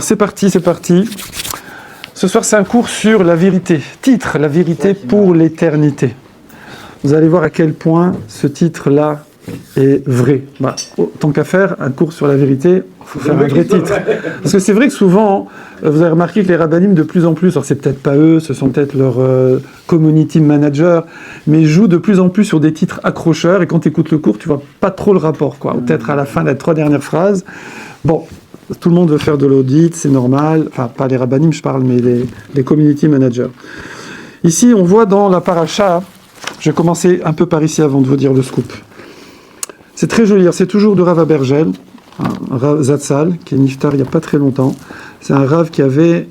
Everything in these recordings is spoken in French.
C'est parti, c'est parti. Ce soir, c'est un cours sur la vérité. Titre, la vérité pour l'éternité. Vous allez voir à quel point ce titre-là est vrai. Tant qu'à faire un cours sur la vérité, il faut faire un vrai titre. Parce que c'est vrai que souvent, vous avez remarqué que les rabbinim, de plus en plus, alors c'est peut-être pas eux, ce sont peut-être leurs community managers, mais ils jouent de plus en plus sur des titres accrocheurs, et quand tu écoutes le cours, tu vois pas trop le rapport, quoi. Ou peut-être à la fin, les 3 dernières phrases. Bon, tout le monde veut faire de l'audit, c'est normal. Enfin, pas les rabbinim, je parle, mais les community managers. Ici, on voit dans la paracha, je vais commencer un peu par ici avant de vous dire le scoop. C'est très joli, c'est toujours de Rav Abergel, un Rav Zatzal, qui est niftar il n'y a pas très longtemps. C'est un Rav qui avait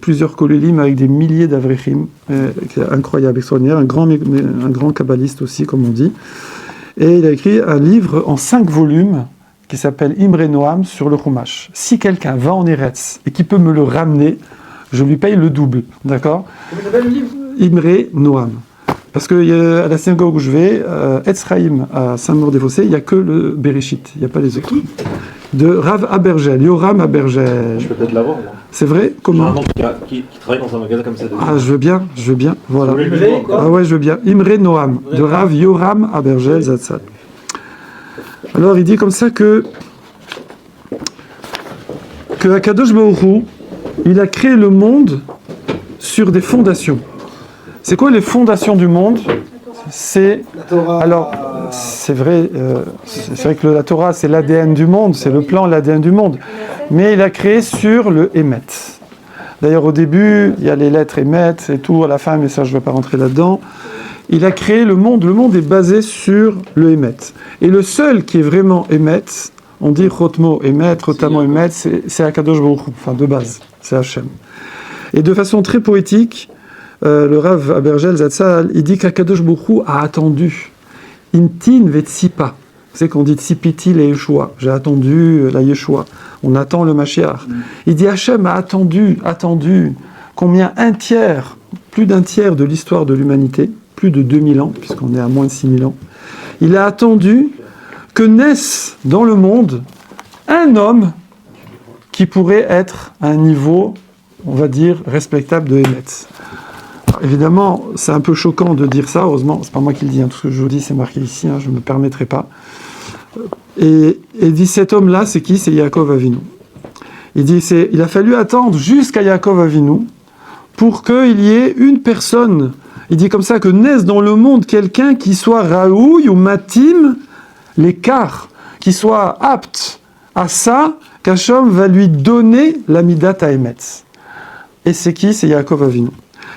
plusieurs kolulim avec des milliers d'avrechim, qui est incroyable, extraordinaire, un grand kabbaliste aussi, comme on dit. Et il a écrit un livre en 5 volumes, qui s'appelle Imre Noam sur le Chumash. Si quelqu'un va en Eretz et qui peut me le ramener, je lui paye le double, d'accord ? Comment s'appelle le livre ? Imre Noam. Parce que à la synagogue où je vais, Etzraïm, à Saint-Maur-des-Fossés, il n'y a que le Bereshit, il n'y a pas les autres. De Rav Abergel, Yoram Abergel. Je peux peut-être l'avoir. C'est vrai ? J'ai Comment ? un oncle qui travaille dans un magasin comme ça. Ah, je veux bien, voilà. Vous voulez le voir, quoi ? Ah ouais, je veux bien. Imre Noam, de Rav Yoram Abergel Zatzal. Alors, il dit comme ça que Akadosh Baruch Hu, il a créé le monde sur des fondations. C'est quoi les fondations du monde ? C'est la Torah. Alors, c'est vrai que la Torah, c'est l'ADN du monde, c'est le plan, l'ADN du monde. Mais il a créé sur le Emet. D'ailleurs, au début, il y a les lettres Emet et tout, à la fin, mais ça, je ne vais pas rentrer là-dedans. Il a créé le monde. Le monde est basé sur le Emet. Et le seul qui est vraiment Emet, on dit Chotmo Emet, Chotamo Emet, c'est Akadosh Baruch Hu, enfin de base, c'est Hachem. Et de façon très poétique, le Rav Abergel Zatzal, il dit qu'Akadosh Baruch Hu a attendu. Intin vetsipa. C'est qu'on dit Tsipiti la Yeshua. J'ai attendu la Yeshua. On attend le Mashiach. Il dit Hachem a attendu combien plus d'un tiers de l'histoire de l'humanité, plus de 2000 ans, puisqu'on est à moins de 6000 ans. Il a attendu que naisse dans le monde un homme qui pourrait être à un niveau, on va dire, respectable de Emet. Évidemment, c'est un peu choquant de dire ça, heureusement, c'est pas moi qui le dis, tout ce que je vous dis, c'est marqué ici, je ne me permettrai pas. Et dit, cet homme-là, c'est qui ? C'est Yaakov Avinu. Il dit, il a fallu attendre jusqu'à Yaakov Avinu pour qu'il y ait une personne, il dit comme ça, que naisse dans le monde quelqu'un qui soit raoui ou matim, l'écart, qui soit apte à ça, qu'Hachem va lui donner la midat à Emetz. Et c'est qui ? C'est Yaakov Avinu.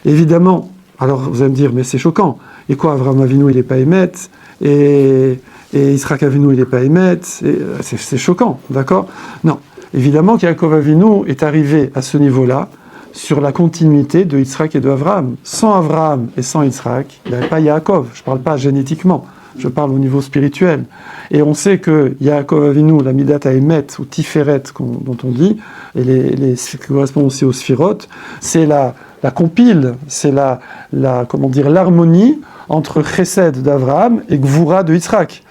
Évidemment, alors vous allez me dire, mais c'est choquant. Et quoi, Avraham Avinu, il n'est pas Emetz, et Yitzhak Avinu, il n'est pas Emetz, c'est choquant, d'accord ? Non. Évidemment qu'Yaakov Avinu est arrivé à ce niveau-là, sur la continuité de Yitzhak et de Avraham. Sans Avraham et sans Yitzhak, il n'y avait pas Yaakov. Je ne parle pas génétiquement, je parle au niveau spirituel. Et on sait que Yaakov Avinu, la Midat Haemet, ou Tiferet, dont on dit, et qui correspond aussi aux Sphirot, c'est la compile, c'est l'harmonie entre Chesed d'Avraham et Gvura de Yitzhak.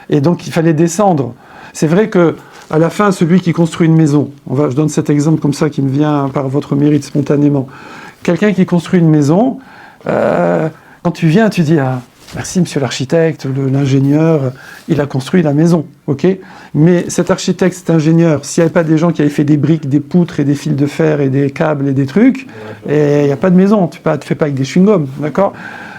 Et donc il fallait descendre. C'est vrai que à la fin, celui qui construit une maison, je donne cet exemple comme ça qui me vient par votre mérite spontanément. Quelqu'un qui construit une maison, quand tu viens, tu dis merci monsieur l'architecte, l'ingénieur, il a construit la maison, ok ? Mais cet architecte, cet ingénieur, s'il n'y avait pas des gens qui avaient fait des briques, des poutres et des fils de fer et des câbles et des trucs, il n'y a pas de maison, tu ne fais pas avec des chewing-gums, d'accord ?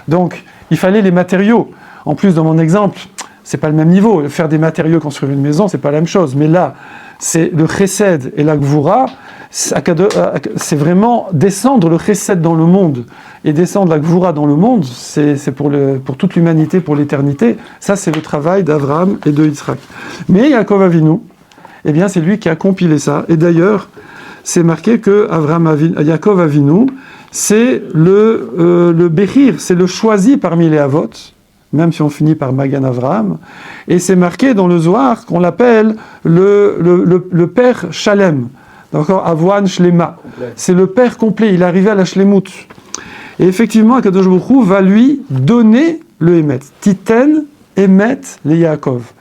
Donc, il fallait les matériaux. En plus, dans mon exemple, c'est pas le même niveau. Faire des matériaux, construire une maison, c'est pas la même chose. Mais là, c'est le chesed et la gvura, c'est vraiment descendre le chesed dans le monde et descendre la gvura dans le monde, c'est pour toute l'humanité, pour l'éternité. Ça, c'est le travail d'Avraham et de Yitzhak. Mais Yaakov Avinu, eh bien, c'est lui qui a compilé ça. Et d'ailleurs, c'est marqué que Yaakov Avinu, c'est le Béhir, c'est le choisi parmi les Avot, même si on finit par Magan Avraham, et c'est marqué dans le Zohar qu'on l'appelle le père Shalem, d'accord, Avoine Shlema, c'est le père complet, il est arrivé à la Shlemut. Et effectivement, Akadosh Baruch Hu va lui donner le Emet. Titen, Emet, le Yaakov.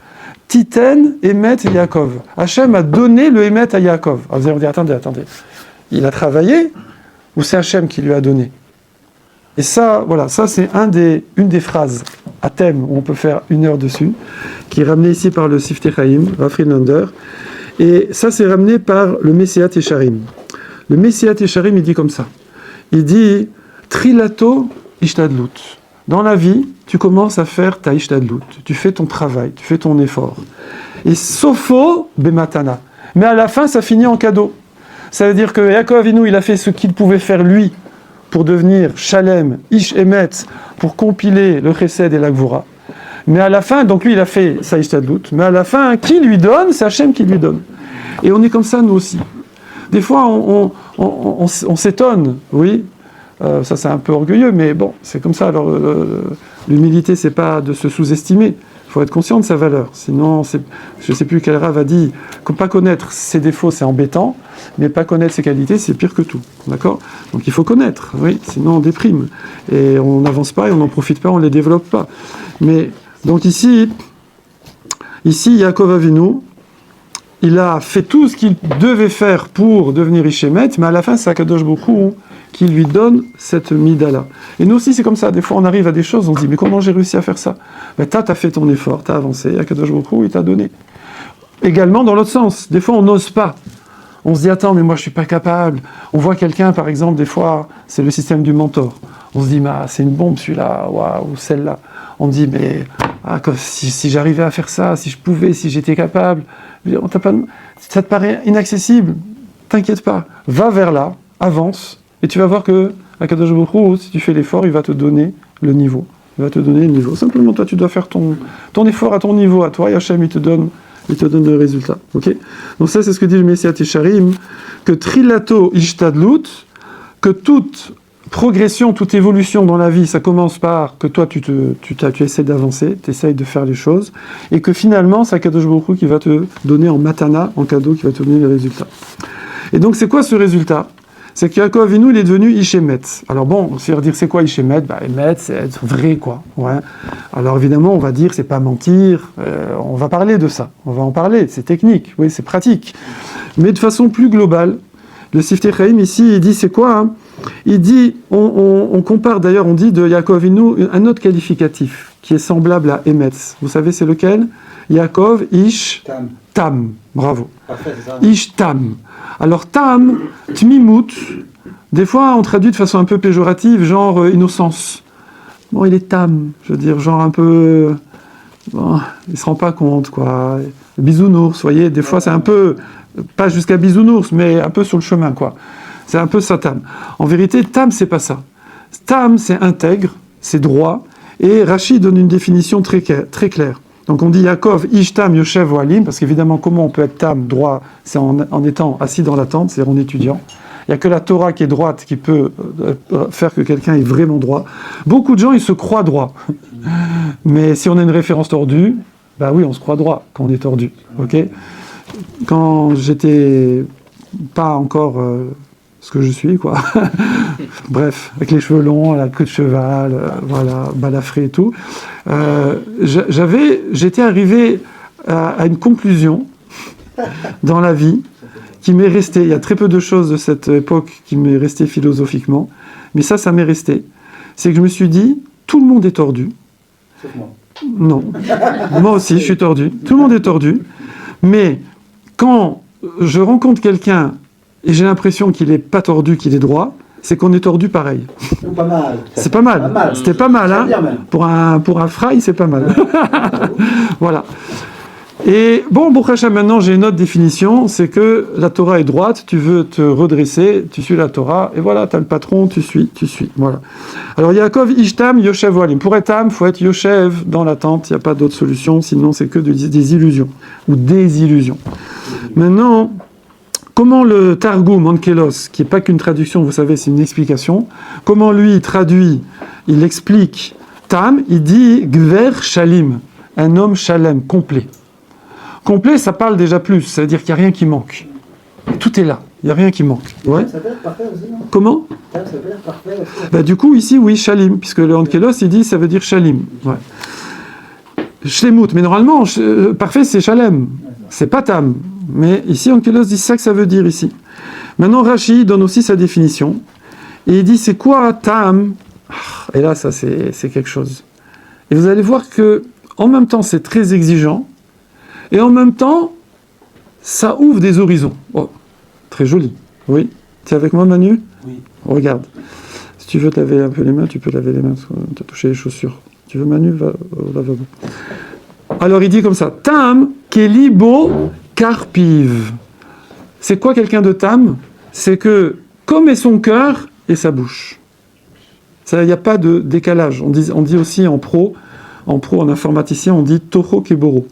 Titen, Emet, Yaakov. Hachem a donné le Emet à Yaakov. Alors vous allez me dire, attendez. il a travaillé ou c'est Hachem qui lui a donné? Et ça, voilà, ça c'est une des phrases à thème où on peut faire 1 heure dessus, qui est ramenée ici par le Siftei Chaim, Rav Friedlander. Et ça c'est ramené par le Messiat Yesharim. Le Messiat Yesharim, il dit comme ça. Il dit Trilato Ishtadlut. Dans la vie, tu commences à faire ta Ishtadlut. Tu fais ton travail, tu fais ton effort. Et Sofo Bematana. Mais à la fin, ça finit en cadeau. Ça veut dire que Yaakov Avinu, il a fait ce qu'il pouvait faire lui pour devenir Shalem, Ish Emet, pour compiler le Chesed et la Gvura. Mais à la fin, donc lui, il a fait sa Ishtadlut. Mais à la fin, qui lui donne? C'est Hachem qui lui donne. Et on est comme ça, nous aussi. Des fois, on s'étonne, oui. Ça, c'est un peu orgueilleux, mais bon, c'est comme ça. Alors, l'humilité, c'est pas de se sous-estimer. Il faut être conscient de sa valeur. Sinon, je ne sais plus quel Rav a dit que pas connaître ses défauts, c'est embêtant, mais pas connaître ses qualités, c'est pire que tout. D'accord? Donc, il faut connaître, oui, sinon on déprime. Et on n'avance pas, et on n'en profite pas, on ne les développe pas. Mais, donc ici, Yaakov Avinu, il a fait tout ce qu'il devait faire pour devenir Ishémet, mais à la fin, c'est Akadosh Baruch Hu qui lui donne cette mida-là. Et nous aussi, c'est comme ça. Des fois, on arrive à des choses, on se dit, mais comment j'ai réussi à faire ça? Ben, t'as fait ton effort, t'as avancé, Akadosh Baruch Hu, il t'a donné. Également, dans l'autre sens, des fois, on n'ose pas. On se dit, attends, mais moi, je suis pas capable. On voit quelqu'un, par exemple, des fois, c'est le système du mentor. On se dit, c'est une bombe, celui-là, waouh, ou celle-là. On dit, mais si j'arrivais à faire ça, si je pouvais, si j'étais capable, ça te paraît inaccessible, t'inquiète pas, va vers là, avance, et tu vas voir que Akadosh Baruch Hu, si tu fais l'effort, il va te donner le niveau. Il va te donner le niveau. Simplement, toi, tu dois faire ton effort à ton niveau, à toi, et Hachem, il te donne le résultat. Okay? Donc ça, c'est ce que dit le Messiat Yesharim, que Trilato Ishtadlut, que toute progression, toute évolution dans la vie, ça commence par que toi, tu essaies d'avancer, tu essaies de faire les choses, et que finalement, c'est Akadosh Baruch Hu qui va te donner en matana, en cadeau, qui va te donner le résultat. Et donc, c'est quoi ce résultat? C'est que Yaakov Avinu, il est devenu Ishémet. Alors bon, on va dire c'est quoi Ishémet? Émet, c'est être vrai, quoi. Ouais. Alors évidemment, on va dire c'est pas mentir. On va parler de ça. On va en parler. C'est technique, oui, c'est pratique. Mais de façon plus globale, le Siftei Chaim ici, il dit c'est quoi hein? Il dit, on compare d'ailleurs, on dit de Yaakov Avinu un autre qualificatif qui est semblable à Emetz. Vous savez c'est lequel? Yaakov Ish Tam. Bravo. Parfait, c'est ça. Ish Tam. Alors Tam, Tmimut, des fois on traduit de façon un peu péjorative, genre innocence. Bon, il est Tam, je veux dire, genre un peu... Bon, il se rend pas compte, quoi. Bisounours, vous voyez, des fois c'est un peu... Pas jusqu'à bisounours, mais un peu sur le chemin, quoi. C'est un peu ça, Tam. En vérité, Tam, c'est pas ça. Tam, c'est intègre, c'est droit, et Rashi donne une définition très claire. Donc on dit Yaakov, Ish Tam, Yoshev Ohalim, parce qu'évidemment, comment on peut être Tam, droit, c'est en étant assis dans la tente, c'est-à-dire en étudiant. Il n'y a que la Torah qui est droite qui peut faire que quelqu'un est vraiment droit. Beaucoup de gens, ils se croient droits. Mais si on a une référence tordue, bah oui, on se croit droit quand on est tordu. Okay? Quand j'étais pas encore ce que je suis, quoi. Bref, avec les cheveux longs, la queue de cheval, voilà, balafré et tout. J'étais arrivé à une conclusion dans la vie qui m'est restée. Il y a très peu de choses de cette époque qui m'est restée philosophiquement, mais ça m'est resté. C'est que je me suis dit, tout le monde est tordu. Sauf moi. Non. Moi aussi, je suis tordu. Tout le monde est tordu. Mais quand je rencontre quelqu'un et j'ai l'impression qu'il n'est pas tordu, qu'il est droit, c'est qu'on est tordu pareil. Pas mal. C'est pas mal. C'était pas mal, hein. Pour un fry, c'est pas mal. Voilà. Et bon, Baruch Hashem, maintenant j'ai une autre définition, c'est que la Torah est droite, tu veux te redresser, tu suis la Torah, et voilà, tu as le patron, tu suis. Voilà. Alors Yaakov, Ishtam, Yoshev Ohalim. Pour être Tam, il faut être Yoshev dans la tente, il n'y a pas d'autre solution, sinon c'est que des illusions, ou des illusions. Maintenant, comment le Targum, Onkelos, qui n'est pas qu'une traduction, vous savez, c'est une explication, comment lui traduit, il explique Tam, il dit Gver Shalim, un homme Shalem, complet. Complet, ça parle déjà plus, ça veut dire qu'il n'y a rien qui manque. Tout est là, il n'y a rien qui manque. Ouais. Ça peut être parfait aussi, non? Comment? Ça peut être parfait aussi. Bah, du coup, ici, oui, Shalim, puisque le Onkelos, il dit, ça veut dire Shalim. Ouais. Shlemut, mais normalement, parfait, c'est Shalem. C'est pas Tam. Mais ici, Onkelos dit ça que ça veut dire ici. Maintenant, Rashi donne aussi sa définition. Et il dit, c'est quoi Tam? Et là, ça, c'est quelque chose. Et vous allez voir que, en même temps, c'est très exigeant. Et en même temps, ça ouvre des horizons. Oh, très joli. Oui. Tu es avec moi, Manu? Oui. Regarde. Si tu veux te laver un peu les mains, tu peux laver les mains. Tu as touché les chaussures. Tu veux, Manu? Va au lavabo. Alors, il dit comme ça. Tam, kelibo, karpiv. C'est quoi quelqu'un de tam? C'est que, comme est son cœur et sa bouche. Il n'y a pas de décalage. On dit aussi en informaticien, on dit toho keboro.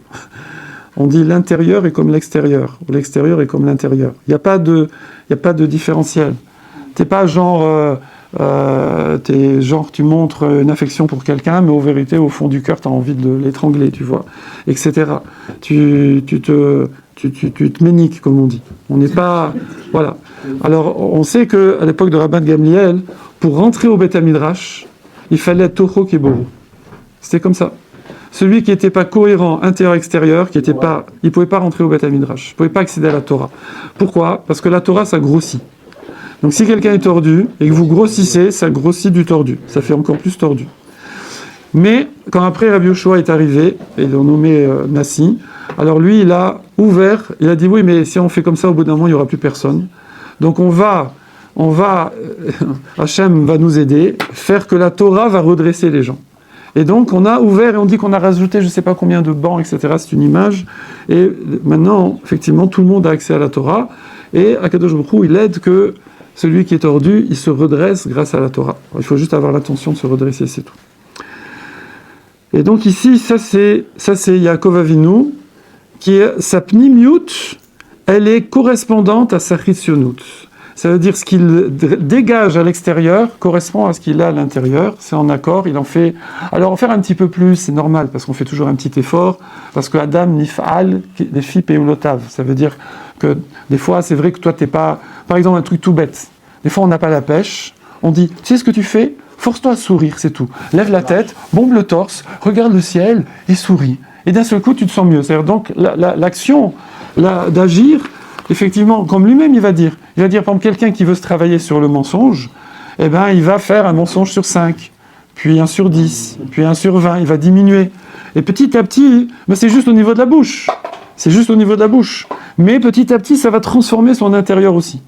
On dit l'intérieur est comme l'extérieur, ou l'extérieur est comme l'intérieur. Il n'y a pas de différentiel. T'es pas genre, tu montres une affection pour quelqu'un, mais en vérité, au fond du cœur, tu as envie de l'étrangler, tu vois, etc. Tu te méniques, comme on dit. On n'est pas... Voilà. Alors, on sait qu'à l'époque de Rabban Gamliel, pour rentrer au Beth Midrash, il fallait toho keboro. C'était comme ça. Celui qui n'était pas cohérent intérieur-extérieur, il ne pouvait pas rentrer au Beth Midrash, il ne pouvait pas accéder à la Torah. Pourquoi? Parce que la Torah, ça grossit. Donc si quelqu'un est tordu, et que vous grossissez, ça grossit du tordu. Ça fait encore plus tordu. Mais quand après Rabbi Yoshua est arrivé, et ils l'ont nommé Nassi, alors lui, il a ouvert, il a dit oui, mais si on fait comme ça, au bout d'un moment, il n'y aura plus personne. Donc Hachem va nous aider, faire que la Torah va redresser les gens. Et donc, on a ouvert et on dit qu'on a rajouté je ne sais pas combien de bancs, etc. C'est une image. Et maintenant, effectivement, tout le monde a accès à la Torah. Et Akadosh Baruch Hu, il aide que celui qui est tordu, il se redresse grâce à la Torah. Il faut juste avoir l'intention de se redresser, c'est tout. Et donc ici, ça c'est Yaakov Avinu, qui est sa pnimiut, elle est correspondante à sa chitzionut. Ça veut dire ce qu'il dégage à l'extérieur correspond à ce qu'il a à l'intérieur. C'est en accord, il en fait... Alors en faire un petit peu plus, c'est normal, parce qu'on fait toujours un petit effort, parce que Adam nif'al defi peulotav. Ça veut dire que des fois, c'est vrai que toi, t'es pas... Par exemple, un truc tout bête. Des fois, on n'a pas la pêche. On dit, tu sais ce que tu fais? Force-toi à sourire, c'est tout. Lève la tête, bombe le torse, regarde le ciel et souris. Et d'un seul coup, tu te sens mieux. C'est-à-dire donc, l'action d'agir... Effectivement, comme lui-même il va dire, par exemple, quelqu'un qui veut se travailler sur le mensonge, eh ben, il va faire un mensonge sur 5, puis 1 sur 10, puis 1 sur 20, il va diminuer. Et petit à petit, mais c'est juste au niveau de la bouche. C'est juste au niveau de la bouche. Mais petit à petit, ça va transformer son intérieur aussi.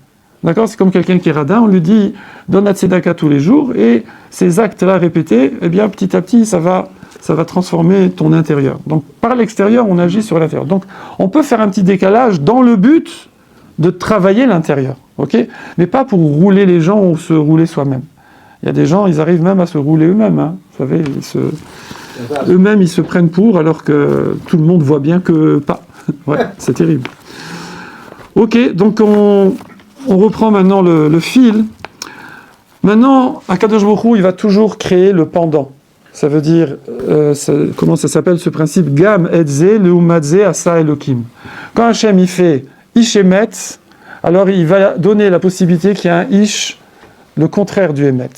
D'accord? C'est comme quelqu'un qui est radin, on lui dit, donne la tzedaka tous les jours, et ces actes-là répétés, eh bien, petit à petit, ça va transformer ton intérieur. Donc, par l'extérieur, on agit sur l'intérieur. Donc, on peut faire un petit décalage dans le but de travailler l'intérieur, ok? Mais pas pour rouler les gens ou se rouler soi-même. Il y a des gens, ils arrivent même à se rouler eux-mêmes, hein. Vous savez, eux-mêmes, ils se prennent pour, alors que tout le monde voit bien que pas. Ouais, c'est terrible. Ok, donc on reprend maintenant le fil. Maintenant, Akadosh Baruch Hu, il va toujours créer le pendant. Ça veut dire, comment ça s'appelle ce principe? Gam etze leumadze asa Elokim. Quand Hachem il fait ish emet, alors il va donner la possibilité qu'il y ait un ish, le contraire du emet.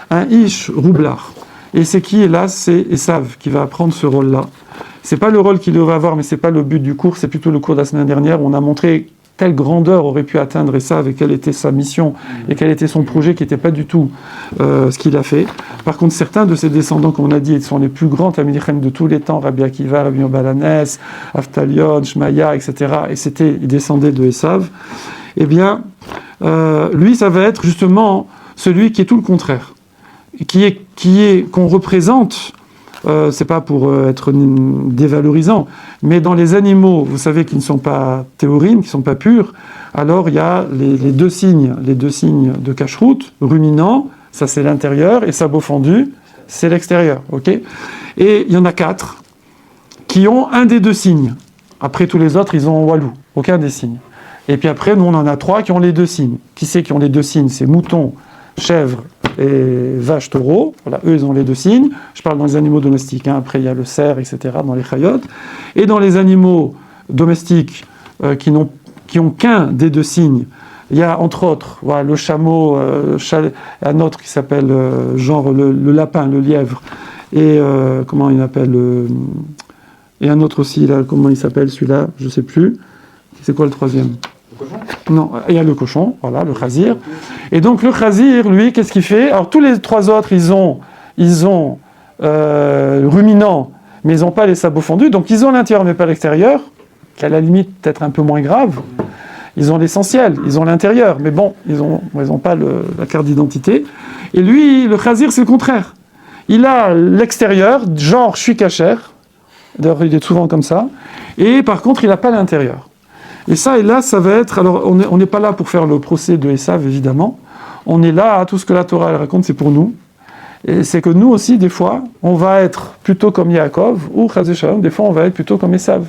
Un ish roublard. Et c'est qui là? C'est Esav qui va prendre ce rôle-là. C'est pas le rôle qu'il devrait avoir, mais c'est pas le but du cours, c'est plutôt le cours de la semaine dernière où on a montré quelle grandeur aurait pu atteindre Esav et quelle était sa mission et quel était son projet qui n'était pas du tout ce qu'il a fait. Par contre, certains de ses descendants, comme on a dit, ils sont les plus grands Talmidei de tous les temps, Rabbi Akiva, Rabbi Balanes, Aftalion, Shmaya, etc. Et ils descendaient de Esav. Eh bien, lui, ça va être justement celui qui est tout le contraire, qu'on représente. C'est pas pour être dévalorisant, mais dans les animaux, vous savez qu'ils ne sont pas théorines, qui ne sont pas purs, alors il y a les deux signes de cacheroute, ruminant, ça c'est l'intérieur, et sabot fendu, c'est l'extérieur, ok? Et il y en a 4 qui ont un des deux signes. Après tous les autres, ils ont walou, aucun des signes. Et puis après, nous on en a 3 qui ont les deux signes. Qui c'est qui ont les deux signes? C'est mouton, chèvre et vache, taureau. Voilà, eux, ils ont les deux signes. Je parle dans les animaux domestiques. Hein. Après, il y a le cerf, etc., dans les chayotes. Et dans les animaux domestiques qui n'ont qu'un des deux signes, il y a, entre autres, voilà, le chameau, un autre qui s'appelle, le lapin, le lièvre, et comment il appelle et un autre aussi, là, comment il s'appelle celui-là? Je ne sais plus. C'est quoi le troisième? Non, il y a le cochon, voilà, le chazir. Et donc le chazir, lui, qu'est-ce qu'il fait? Alors tous les trois autres, ils ont ruminant, mais ils n'ont pas les sabots fondus, donc ils ont l'intérieur mais pas l'extérieur, qui à la limite peut-être un peu moins grave. Ils ont l'essentiel, ils ont l'intérieur, mais bon, ils ont pas la carte d'identité. Et lui, le chazir, c'est le contraire. Il a l'extérieur, genre je suis cachère, d'ailleurs il est souvent comme ça, et par contre il n'a pas l'intérieur. Et ça, et là, ça va être... Alors, on n'est pas là pour faire le procès de Esav, évidemment. On est là, tout ce que la Torah elle raconte, c'est pour nous. Et c'est que nous aussi, des fois, on va être plutôt comme Yaakov, ou Chazé Shalom, des fois, on va être plutôt comme Esav.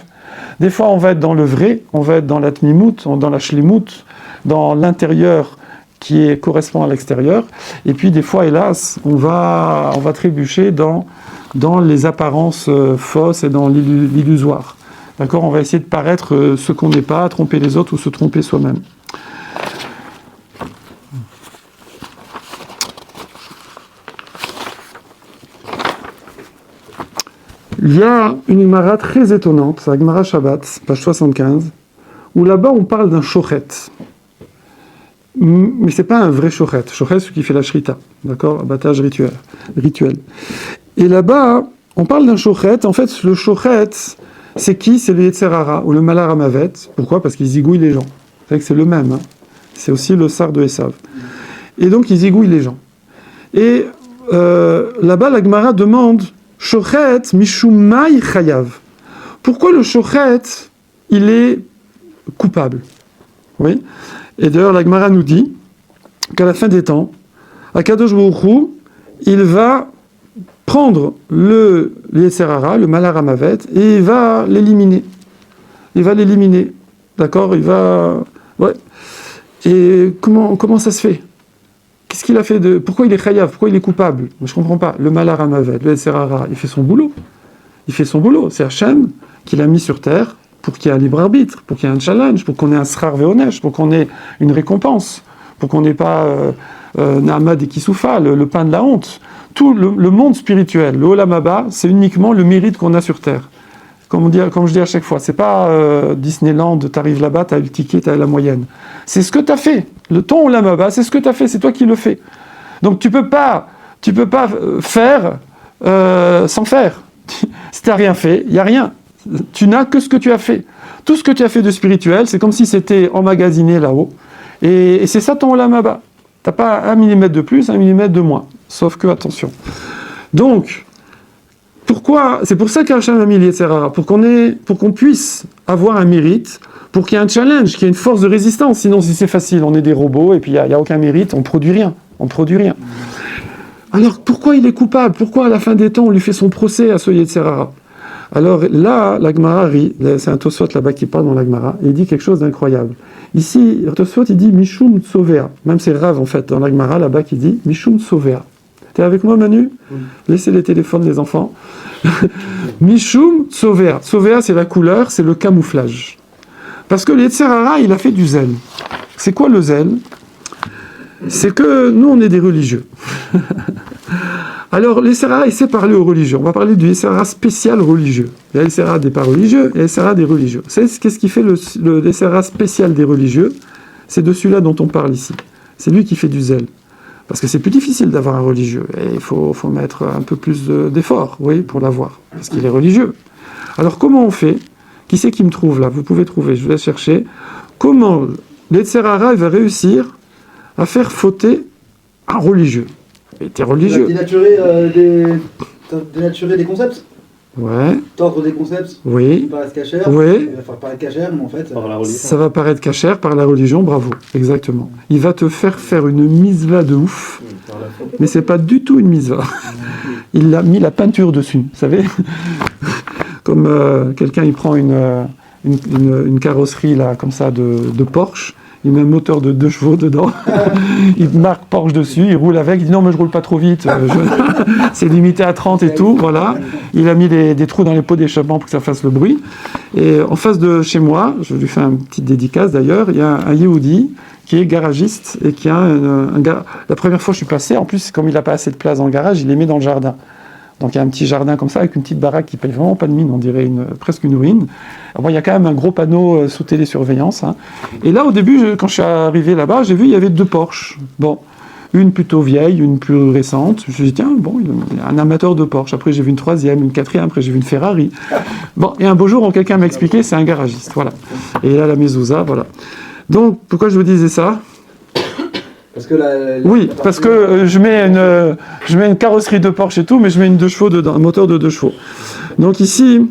Des fois, on va être dans le vrai, on va être dans la tmimout, dans la shlimut, dans l'intérieur qui correspond à l'extérieur. Et puis, des fois, hélas, on va trébucher dans les apparences fausses et dans l'illusoire. D'accord ? On va essayer de paraître ce qu'on n'est pas, tromper les autres ou se tromper soi-même. Il y a une Gemara très étonnante, c'est la Gemara Shabbat, page 75, où là-bas on parle d'un shochet. Mais c'est pas un vrai shochet. Shochet, c'est celui qui fait la shrita, d'accord ? Abattage rituel. Et là-bas, on parle d'un shochet. En fait, le shochet, c'est qui ? C'est le Yetzer Hara, ou le Malar Hamavet. Pourquoi ? Parce qu'il zigouille les gens. Vous savez que c'est le même. Hein ? C'est aussi le sar de Esav. Et donc, il zigouille les gens. Et là-bas, la Gemara demande shochet mishumai chayav. Pourquoi le shochet, il est coupable ? Oui. Et d'ailleurs, la Gemara nous dit qu'à la fin des temps, Akadosh Baruch Hu, il va prendre le Yetzer Hara, le Malar Hamavet, et il va l'éliminer. Il va l'éliminer. D'accord ? Il va... Ouais. Et comment ça se fait ? Qu'est-ce qu'il a fait de... Pourquoi il est chayav ? Pourquoi il est coupable ? Je ne comprends pas. Le Malar Hamavet, le Yetzer Hara, il fait son boulot. Il fait son boulot. C'est Hachem qui l'a mis sur terre pour qu'il y ait un libre arbitre, pour qu'il y ait un challenge, pour qu'on ait un srar veonesh, pour qu'on ait une récompense, pour qu'on n'ait pas Nahmad et Kisoufa, le pain de la honte. Tout le monde spirituel, le Olam Haba, c'est uniquement le mérite qu'on a sur terre. Comme je dis à chaque fois, c'est pas Disneyland, t'arrives là-bas, t'as le ticket, t'as la moyenne. C'est ce que t'as fait. Ton Olam Haba, c'est ce que t'as fait, c'est toi qui le fais. Donc tu peux pas faire sans faire. Si t'as rien fait, il y a rien. Tu n'as que ce que tu as fait. Tout ce que tu as fait de spirituel, c'est comme si c'était emmagasiné là-haut. Et c'est ça ton Olam Haba. T'as pas 1 millimètre de plus, 1 millimètre de moins. Sauf que, attention. Donc, pourquoi ? C'est pour ça qu'Hachem a mis le Yetzer Hara, pour qu'on puisse avoir un mérite, pour qu'il y ait un challenge, qu'il y ait une force de résistance. Sinon, si c'est facile, on est des robots, et puis il n'y a aucun mérite, on produit rien. Alors, pourquoi il est coupable ? Pourquoi, à la fin des temps, on lui fait son procès à ce Yetzer Hara ? Alors là, la Gemara rit, c'est un Tosfot là-bas qui parle dans la Gemara, et il dit quelque chose d'incroyable. Ici, Tosfot, il dit Mishum Tsovea. Même c'est Rav, en fait, dans la Gemara, là-bas, qui dit Mishum Tsovea. T'es avec moi, Manu ? Oui. Laissez les téléphones, les enfants. Mishum Tsovea. Tsovea, c'est la couleur, c'est le camouflage. Parce que le Yetzer Hara, il a fait du zèle. C'est quoi le zèle ? C'est que nous, on est des religieux. Alors, le Yetzer Hara, il s'est parlé aux religieux. On va parler du Yetzer Hara spécial religieux. Il y a le Yetzer Hara des pas religieux et le Yetzer Hara des religieux. Vous savez qu'est-ce qui fait le Yetzer Hara spécial des religieux ? C'est de celui-là dont on parle ici. C'est lui qui fait du zèle. Parce que c'est plus difficile d'avoir un religieux. Et il faut mettre un peu plus d'efforts, oui, pour l'avoir. Parce qu'il est religieux. Alors, comment on fait ? Qui c'est qui me trouve là ? Vous pouvez trouver, je vais chercher. Comment le Yetzer Hara va réussir à faire fauter un religieux ? Et t'es religieux. Dénaturer des concepts. Ouais. Tordre des concepts. Oui. Qui paraissent cachers. Oui. Il va faire paraître cachère, mais en fait. Par la religion. Ça va paraître cachère par la religion, bravo. Exactement. Il va te faire une misva de ouf. Mais c'est pas du tout une misva. Il a mis la peinture dessus, vous savez. Comme quelqu'un, il prend une carrosserie là, comme ça, de Porsche. Il met un moteur de 2 chevaux dedans, il marque Porsche dessus, il roule avec, il dit non mais je roule pas trop vite, c'est limité à 30 et tout, voilà. Il a mis des trous dans les pots d'échappement pour que ça fasse le bruit. Et en face de chez moi, je lui fais une petite dédicace d'ailleurs, il y a un Yehudi qui est garagiste et qui a un garage. La première fois que je suis passé, en plus comme il n'a pas assez de place dans le garage, il les met dans le jardin. Donc il y a un petit jardin comme ça, avec une petite baraque qui paye vraiment pas de mine, on dirait presque une ruine. Bon, il y a quand même un gros panneau sous télésurveillance. Hein. Et là, au début, quand je suis arrivé là-bas, j'ai vu il y avait 2 Porsche. Bon, une plutôt vieille, une plus récente. Je me suis dit, tiens, bon, il y a un amateur de Porsche. Après, j'ai vu une 3e, une 4e, après j'ai vu une Ferrari. Bon, et un beau jour, quelqu'un m'a expliqué, c'est un garagiste, voilà. Et là, la mezouza, voilà. Donc, pourquoi je vous disais ça ? Parce que Oui, parce que je mets une carrosserie de Porsche et tout, mais je mets une 2 chevaux dedans, un moteur de 2 chevaux. Donc ici,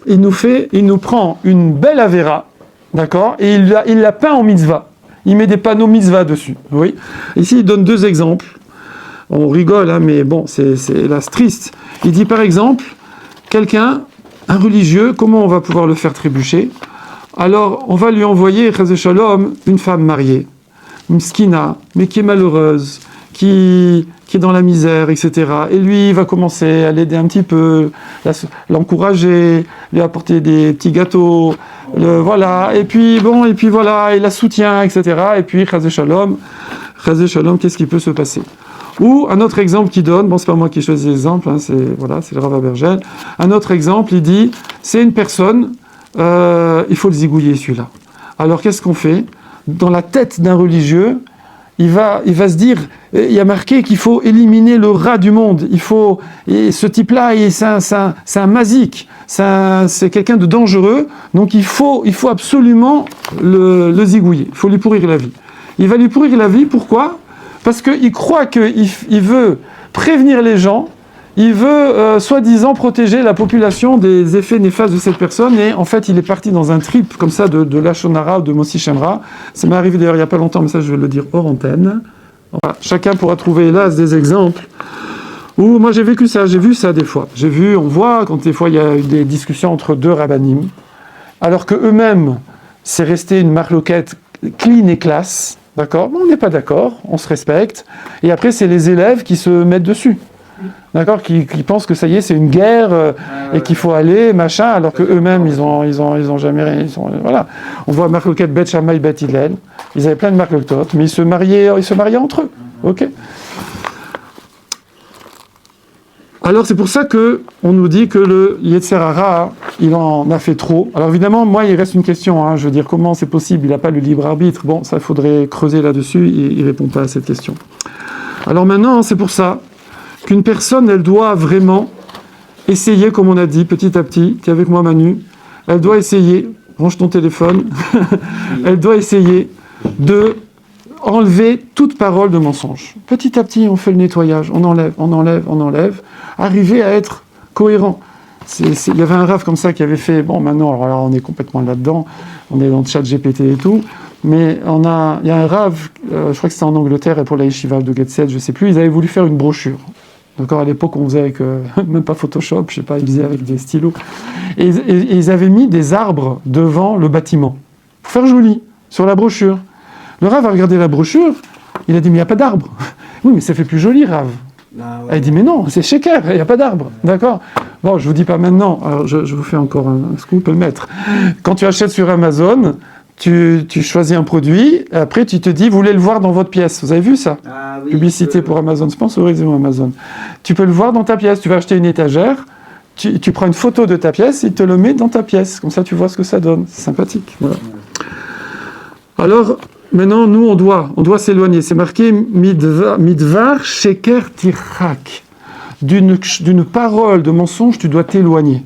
il nous prend une belle Avera, d'accord, et il la peint en mitzvah. Il met des panneaux mitzvah dessus, oui. Ici, il donne 2 exemples. On rigole, hein, mais bon, c'est hélas triste. Il dit par exemple, quelqu'un, un religieux, comment on va pouvoir le faire trébucher ? Alors, on va lui envoyer, Chazé Shalom, une femme mariée. Mskina, mais qui est malheureuse, qui est dans la misère, etc. Et lui, il va commencer à l'aider un petit peu, l'encourager, lui apporter des petits gâteaux, voilà. Et puis voilà, il la soutient, etc. Et puis, Chazé Shalom, qu'est-ce qui peut se passer ? Ou un autre exemple qu'il donne, bon, c'est pas moi qui choisis l'exemple, hein, c'est le Rav Abergel. Un autre exemple, il dit, c'est une personne, il faut le zigouiller celui-là. Alors, qu'est-ce qu'on fait ? Dans la tête d'un religieux, il va se dire, il y a marqué qu'il faut éliminer le rat du monde. Et ce type-là, c'est un mazik, c'est quelqu'un de dangereux. Donc il faut absolument le zigouiller. Il faut lui pourrir la vie. Il va lui pourrir la vie. Pourquoi ? Parce qu'il croit qu'il veut prévenir les gens. Il veut, soi-disant, protéger la population des effets néfastes de cette personne. Et en fait, il est parti dans un trip comme ça de Lachon Hara ou de Mossi Shemra. Ça m'est arrivé d'ailleurs il n'y a pas longtemps, mais ça, je vais le dire hors antenne. Enfin, chacun pourra trouver, hélas, des exemples où moi, j'ai vécu ça, j'ai vu ça des fois. On voit quand des fois, il y a eu des discussions entre 2 rabbinim, alors qu'eux-mêmes, c'est resté une marloquette clean et classe. D'accord ? On n'est pas d'accord, on se respecte. Et après, c'est les élèves qui se mettent dessus. D'accord, qui pensent que ça y est, c'est une guerre et qu'il faut aller, machin, alors que eux-mêmes ils ont jamais rien. Voilà. On voit Marcoquet, Bet Shammai, Bet Hillel. Ils avaient plein de Marcoquet, mais ils se mariaient entre eux. Ok. Alors c'est pour ça que on nous dit que le Yetzer Hara, il en a fait trop. Alors évidemment, moi, il reste une question. Hein, je veux dire, comment c'est possible ? Il n'a pas le libre arbitre. Bon, ça, il faudrait creuser là-dessus. Il ne répond pas à cette question. Alors maintenant, c'est pour ça qu'une personne, elle doit vraiment essayer, comme on a dit, petit à petit, tu es avec moi Manu, elle doit essayer, range ton téléphone, elle doit essayer de enlever toute parole de mensonge. Petit à petit, on fait le nettoyage, on enlève, arriver à être cohérent. Il y avait un Rav comme ça qui avait fait, bon maintenant, alors là, on est complètement là-dedans, on est dans le chat GPT et tout, mais il y a un Rav, je crois que c'était en Angleterre et pour la Yeshiva de Getset, je ne sais plus, ils avaient voulu faire une brochure. D'accord, à l'époque, on faisait avec, même pas Photoshop, je sais pas, ils faisaient avec des stylos. Et ils avaient mis des arbres devant le bâtiment, pour faire joli, sur la brochure. Le Rav a regardé la brochure, il a dit, mais il n'y a pas d'arbre. Oui, mais ça fait plus joli, Rav. Ah, ouais. Elle dit, mais non, c'est Sheker, il n'y a pas d'arbre. D'accord. Bon, je vous dis pas maintenant, alors je vous fais encore un scoop, le maître. Quand tu achètes sur Amazon, tu choisis un produit, après tu te dis, vous voulez le voir dans votre pièce. Vous avez vu ça ? Ah, oui, publicité pour Amazon, sponsorisez-moi Amazon. Tu peux le voir dans ta pièce, tu vas acheter une étagère, tu prends une photo de ta pièce, il te le met dans ta pièce. Comme ça, tu vois ce que ça donne. C'est sympathique. Voilà. Alors, maintenant, nous, on doit s'éloigner. C'est marqué, midvar sheker tirhak. D'une parole de mensonge, tu dois t'éloigner.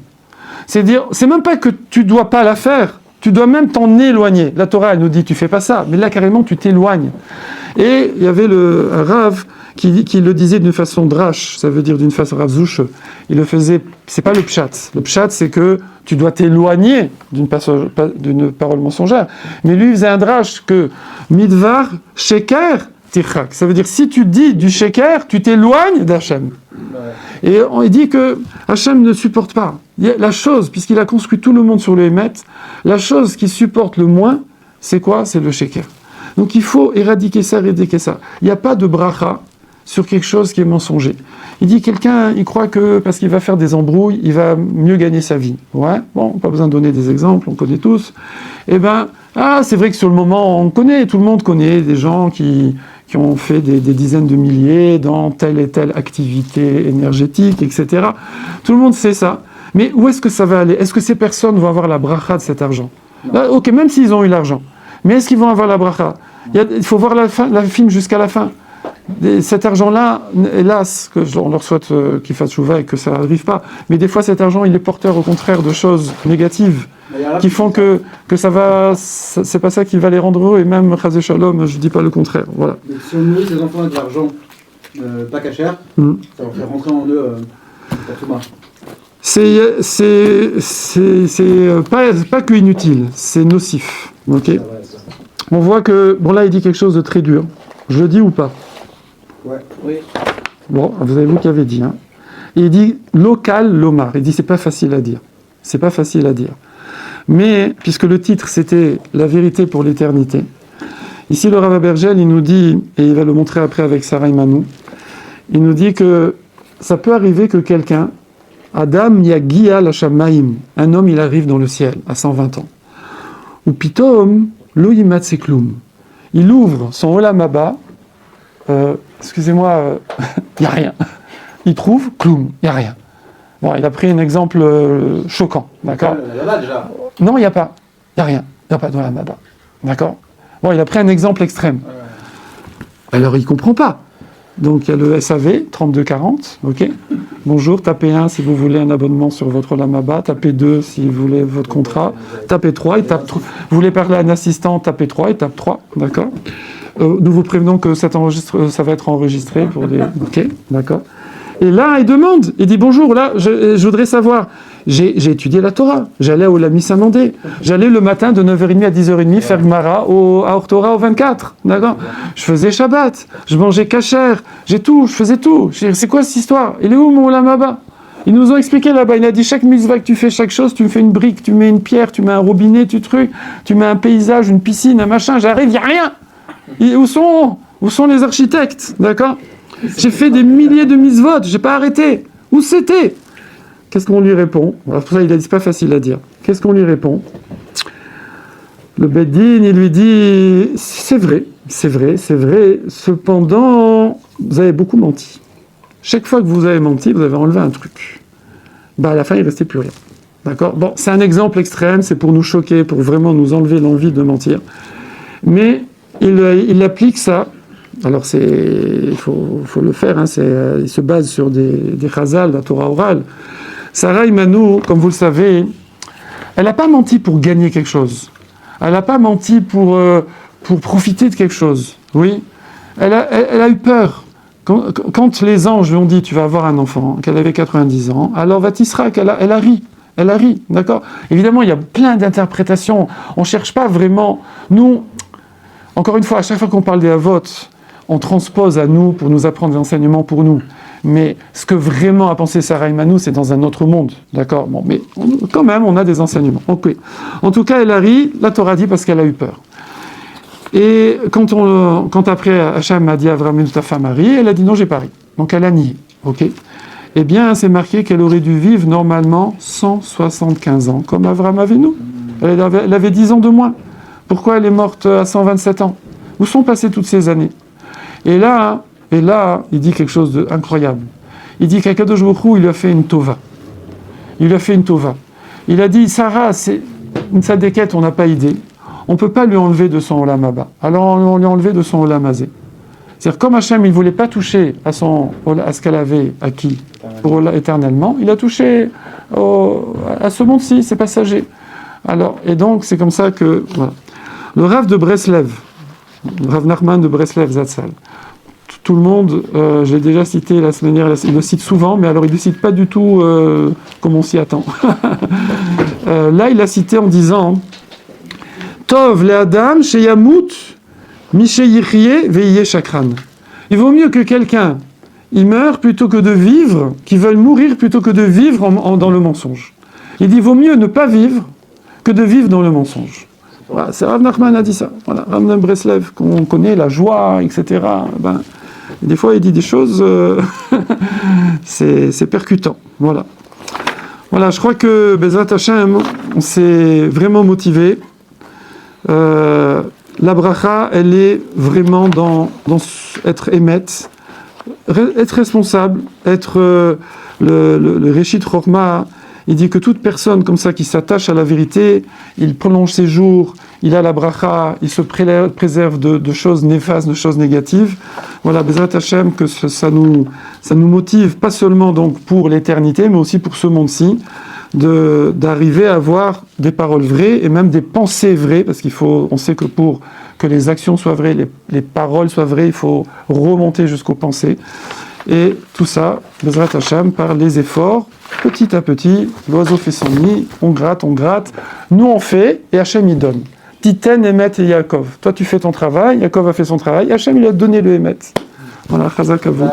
C'est-à-dire, c'est même pas que tu dois pas la faire. Tu dois même t'en éloigner. La Torah, elle nous dit, tu fais pas ça. Mais là, carrément, tu t'éloignes. Et il y avait un Rav qui le disait d'une façon drache, ça veut dire d'une façon Rav Zouche. Il le faisait, c'est pas le pshat. Le pshat, c'est que tu dois t'éloigner d'une parole mensongère. Mais lui, il faisait un drache que midvar sheker tirchak. Ça veut dire, si tu dis du sheker, tu t'éloignes d'Hachem. Et il dit que Hachem ne supporte pas. La chose, puisqu'il a construit tout le monde sur le Hémet, la chose qu'il supporte le moins, c'est quoi ? C'est le sheker. Donc il faut éradiquer ça. Il n'y a pas de bracha sur quelque chose qui est mensonger. Il dit, quelqu'un, il croit que parce qu'il va faire des embrouilles, il va mieux gagner sa vie. Ouais, bon, pas besoin de donner des exemples, on connaît tous. Eh ben, c'est vrai que sur le moment, tout le monde connaît des gens qui qui ont fait des dizaines de milliers dans telle et telle activité énergétique, etc. Tout le monde sait ça. Mais où est-ce que ça va aller? Est-ce que ces personnes vont avoir la bracha de cet argent? Là, ok, même s'ils ont eu l'argent. Mais est-ce qu'ils vont avoir la bracha? Il faut voir la film jusqu'à la fin. Cet argent-là, hélas, on leur souhaite qu'ils fassent chouva et que ça n'arrive pas. Mais des fois, cet argent, il est porteur au contraire de choses négatives qui font que ça va, c'est pas ça qui va les rendre heureux. Et même, Chazé Shalom, je dis pas le contraire. Voilà. Mais si on nourrit ses enfants avec de l'argent pas cachère, ça va faire rentrer en eux la touma. C'est pas que inutile, c'est nocif. Ok. On voit que, bon là, il dit quelque chose de très dur. Je le dis ou pas? Ouais. Oui. Bon, vous avez vu qu'il avait dit. Hein. Il dit local lomar. Il dit c'est pas facile à dire. C'est pas facile à dire. Mais puisque le titre c'était la vérité pour l'éternité. Ici le Rav Abergel il nous dit et il va le montrer après avec Sarah Imanou. Il nous dit que ça peut arriver que quelqu'un Adam yagia la shamaim. Un homme il arrive dans le ciel à 120 ans. Ou pitom lo yimat seklum. Il ouvre son olam haba. Excusez-moi, il n'y a rien. Il trouve, kloum, il n'y a rien. Bon, il a pris un exemple choquant, d'accord? Il y en a déjà. Non, il n'y a pas. Il n'y a rien. Il n'y a pas de la Maba. D'accord? Bon, il a pris un exemple extrême. Alors, il ne comprend pas. Donc, il y a le SAV, 3240, ok? Bonjour, tapez 1 si vous voulez un abonnement sur votre Lamaba, tapez 2 si vous voulez votre contrat, tapez 3, il tape 3. Vous voulez parler à un assistant, tapez 3, il tape 3, d'accord? Nous vous prévenons que ça va être enregistré pour des... Ok, d'accord. Et là, il demande, il dit bonjour, là, je voudrais savoir, j'ai étudié la Torah, j'allais au Lami Samandé, j'allais le matin de 9h30 à 10h30 faire Gemara à Ortora au 24, d'accord. Je faisais Shabbat, je mangeais kasher, j'ai tout, je faisais tout. C'est quoi cette histoire? Il est où mon Lamaba? Ils nous ont expliqué là-bas, il a dit chaque mitzvah que tu fais, chaque chose, tu me fais une brique, tu mets une pierre, tu mets un robinet, tu mets un paysage, une piscine, un machin, j'arrive, il n'y a rien. Et où sont les architectes, d'accord? J'ai fait des milliers de mitzvot, j'ai pas arrêté. Où c'était? Qu'est-ce qu'on lui répond? Alors pour ça, il a dit, c'est pas facile à dire. Qu'est-ce qu'on lui répond? Le Beddin, il lui dit, c'est vrai. Cependant, vous avez beaucoup menti. Chaque fois que vous avez menti, vous avez enlevé un truc. À la fin, il ne restait plus rien. D'accord? Bon, c'est un exemple extrême, c'est pour nous choquer, pour vraiment nous enlever l'envie de mentir. Mais il applique ça. Alors, il faut le faire, hein, il se base sur des chazal, la Torah orale. Sarah Imanou, comme vous le savez, elle n'a pas menti pour gagner quelque chose. Elle n'a pas menti pour profiter de quelque chose. Oui, elle a eu peur. Quand les anges lui ont dit « tu vas avoir un enfant », qu'elle avait 90 ans, alors Vatisra, elle a ri. Elle a ri, d'accord? Évidemment, il y a plein d'interprétations. On ne cherche pas vraiment... Nous, encore une fois, à chaque fois qu'on parle des Havot, on transpose à nous pour nous apprendre des enseignements pour nous. Mais ce que vraiment a pensé Sarah Imanou, c'est dans un autre monde. D'accord? Bon, mais quand même, on a des enseignements. Okay. En tout cas, elle a ri, la Torah dit, parce qu'elle a eu peur. Et quand après Hachem a dit à Avraham, ta femme a ri, elle a dit non, j'ai pas ri. Donc elle a nié. Okay? Eh bien, c'est marqué qu'elle aurait dû vivre normalement 175 ans, comme Avraham Avinu. Elle avait 10 ans de moins. Pourquoi elle est morte à 127 ans? Où sont passées toutes ces années? Et là, il dit quelque chose d'incroyable. Il dit qu'Akadosh Baruch Hu, il lui a fait une tova. Il a dit, Sarah, c'est une sadéquette, on n'a pas idée. On ne peut pas lui enlever de son olam haba. Alors on lui a enlevé de son olam hazé. C'est-à-dire, comme Hachem, il ne voulait pas toucher à ce qu'elle avait acquis éternellement, il a touché à ce monde-ci, c'est passager. Alors, et donc, c'est comme ça que... Voilà. Le Rav de Breslev, le Rav Nachman de Breslev Zatzal, tout le monde, je l'ai déjà cité la semaine dernière, il le cite souvent, mais alors il ne le cite pas du tout comme on s'y attend. Là, il l'a cité en disant Tov le Adam sheyamut misheyirye veiye shakran. Il vaut mieux que quelqu'un il meurt plutôt que de vivre, qui veulent mourir plutôt que de vivre dans le mensonge. Il dit il vaut mieux ne pas vivre que de vivre dans le mensonge. Voilà, c'est Rav Nachman a dit ça. Voilà, Rav Nachman Breslev, qu'on connaît, la joie, etc. Des fois, il dit des choses, c'est percutant. Voilà. Voilà, je crois que Bezrat Hashem, on s'est vraiment motivé. la bracha, elle est vraiment dans être émette, être responsable, être le Réchit Chorma. Il dit que toute personne comme ça qui s'attache à la vérité, il prolonge ses jours, il a la bracha, il se préserve de choses néfastes, de choses négatives. Voilà, Bezrat Hashem, que ça nous motive, pas seulement donc pour l'éternité, mais aussi pour ce monde-ci, d'arriver à avoir des paroles vraies et même des pensées vraies, parce on sait que pour que les actions soient vraies, les paroles soient vraies, il faut remonter jusqu'aux pensées. Et tout ça, Bezrat Hashem, par les efforts, petit à petit, l'oiseau fait son nid, on gratte, nous on fait, et Hashem il donne. Titen, Emet et Yaakov. Toi tu fais ton travail, Yaakov a fait son travail, Hashem il a donné le Emet. Voilà, chazak à vous.